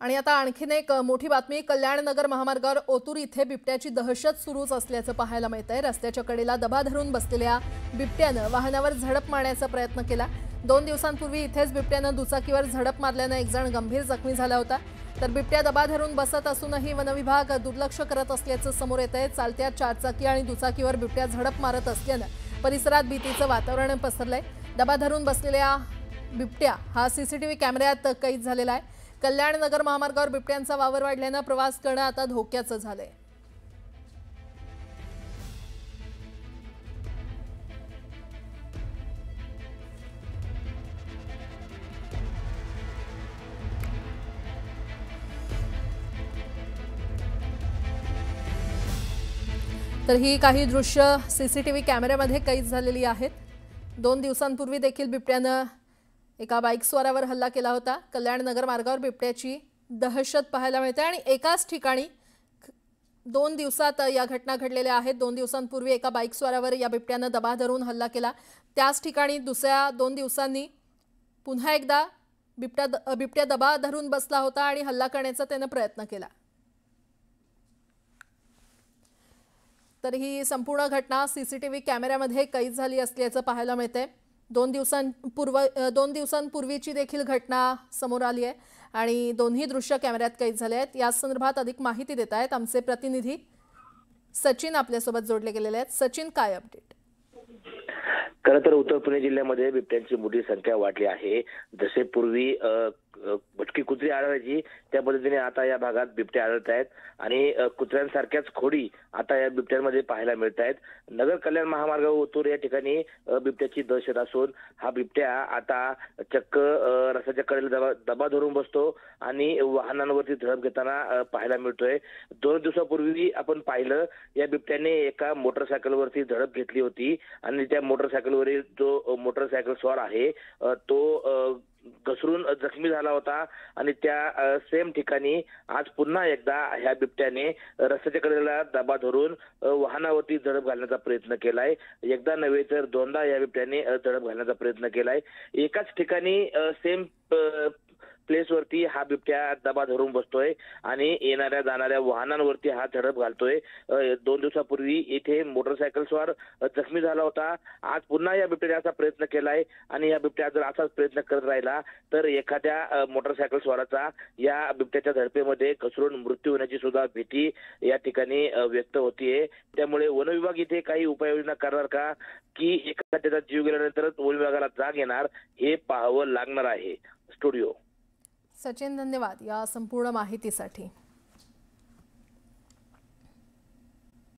आणि आता आणखीन एक मोठी बातमी। कल्याणनगर महामार्गावर ओतूर इथे बिबट्याची दहशत सुरूच असल्याचं पाहायला मिळतंय। रस्त्याच्या कडेला दबा धरून बसलेल्या बिबट्यानं वाहनावर झडप मारण्याचा प्रयत्न केला। 2 दिवसांपूर्वी इथेच बिबट्यानं दुचाकीवर झडप मारल्याने एक जण गंभीर जखमी झाला होता। तर बिबट्या दबा धरून बसत असूनही वनविभाग दुर्लक्ष करत असल्याचं समोर येतंय। चालत्या चारचाकी आणि दुचाकीवर बिबट्या झडप मारत असल्यानं परिसरात भीतीचं वातावरण पसरलंय। दबा धरून बसलेल्या बिबट्या हा सीसीटीव्ही कॅमेऱ्यात कैद झालेला आहे। कल्याणनगर महामार्गावर बिबट्यांचा वावर वाढल्याने प्रवास करणं आता धोक्याचं झालंय। तर ही काही दृश्य सीसीटीव्ही कॅमेऱ्यामध्ये कैद झालेली आहेत। 2 दिवसांपूर्वी देखील बिबट्यानं एका बाईक स्वारावर हल्ला केला होता। कल्याणनगर मार्गावर बिबट्याची दहशत पाहायला मिळते आणि एकाच ठिकाणी 2 दिवसात या घटना घडलेल्या आहेत। 2 दिवसांपूर्वी एका बाईक स्वारावर या बिबट्यानं दबा धरून हल्ला केला। त्याच ठिकाणी दुसऱ्या 2 दिवसांनी पुन्हा एकदा बिबट्या दबा धरून बसला होता आणि हल्ला करण्याचा त्याने प्रयत्न केला। तर ही संपूर्ण घटना सीसीटीव्ही कॅमेऱ्यामध्ये कैद झाली असल्याचं पाहायला मिळतंय। 2 दिवसांपूर्वीची देखील घटना समोर आली आहे आणि दोन्ही दृश्य कॅमेऱ्यात कैद झाले आहेत। या संदर्भात अधिक माहिती देत आहेत आमचे प्रतिनिधी सचिन आपल्यासोबत जोडले गेलेले आहेत। सचिन, काय अपडेट? खरं तर उत्तर पुणे जिल्ह्यामध्ये बिबट्यांची मोठी संख्या वाढली आहे। जसे पूर्वी भटकी कुत्री आढळायची त्या पद्धतीने आता या भागात बिबटे आढळत आहेत आणि कुत्र्यांसारख्याच खोडी आता या बिबट्यांमध्ये पाहायला मिळत आहेत। नगर कल्याण महामार्गावर ओतूर या ठिकाणी बिबट्याची दहशत असून हा बिबट्या आता चक्क रस्त्याच्या कडेला दबा धरून बसतो आणि वाहनांवरती झडप घेताना पाहायला मिळतोय। 2 दिवसापूर्वी आपण पाहिलं या बिबट्याने एका मोटरसायकलवरती झडप घेतली होती आणि त्या मोटरसायकलवरील जो मोटरसायकल स्वार आहे तो घसरून जखमी झाला होता आणि त्या सेम ठिकाणी आज पुन्हा एकदा ह्या बिबट्याने रस्त्याच्या कडेला दबा धरून वाहनावरती झडप घालण्याचा प्रयत्न केलाय। एकदा नव्हे तर दोनदा या बिबट्याने झडप घालण्याचा प्रयत्न केलाय। एकाच ठिकाणी सेम प्लेसवरती हा बिबट्या दबा धरून बसतोय आणि येणाऱ्या जाणाऱ्या वाहनांवरती हा झडप घालतोय। 2 दिवसापूर्वी इथे मोटरसायकल स्वार जखमी झाला होता। आज पुन्हा या बिबट्याने असा प्रयत्न केलाय आणि या बिबट्या जर असाच प्रयत्न करत राहिला तर एखाद्या मोटरसायकल स्वाराचा या बिबट्याच्या झडपेमध्ये घसरून मृत्यू होण्याची सुद्धा भीती या ठिकाणी व्यक्त होतीये। त्यामुळे वन विभाग इथे काही उपाययोजना करणार का की एखाद्याचा जीव गेल्यानंतरच वन विभागाला जाग येणार हे पाहावं लागणार आहे। स्टुडिओ सचिन, धन्यवाद या संपूर्ण माहितीसाठी।